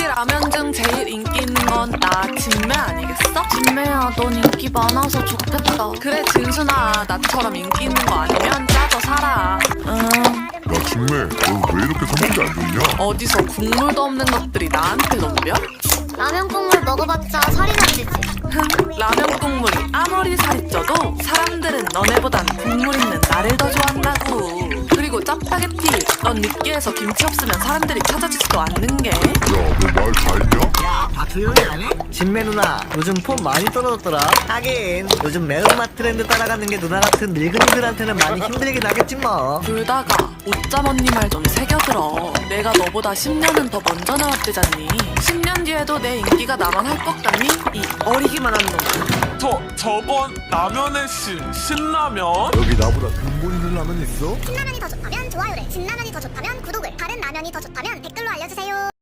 우리 라면 중 제일 인기 있는 건 나 진매 아니겠어? 진매야, 넌 인기 많아서 좋겠다. 그래 진순아, 나처럼 인기 있는 거 아니면 짜져 살아. 야 진매, 너 왜 이렇게 성격이 안 좋냐? 어디서 국물도 없는 것들이 나한테 덤벼? 라면 국물 먹어봤자 살이 나지지. 라면 국물이 아무리 살이 쪄도 사람들은 너네보단 국물 있는 나를 더 좋아한다고. 그리고 짜파게티, 넌 느끼해서 김치 없으면 사람들이 찾아주지도 않는 게. 야, 너 말 다 했냐? 아 조용히 안 해? 진매 누나 요즘 폼 많이 떨어졌더라. 하긴 요즘 매운맛 트렌드 따라가는 게 누나 같은 늙은이들한테는 많이 힘들긴 하겠지 뭐. 둘다가 옷잠 언니 말 좀 새겨들어. 내가 너보다 10년은 더 먼저 나왔대잖니. 10년 뒤에도 내 인기가 나만 할 것 같니? 이 어리기만 한 놈. 저건 라면의 신라면? 여기 나보다 근본 있는 라면 있어? 신라면이 더 좋다면 좋아요를, 진라면이 더 좋다면 구독을, 다른 라면이 더 좋다면 댓글로 알려주세요.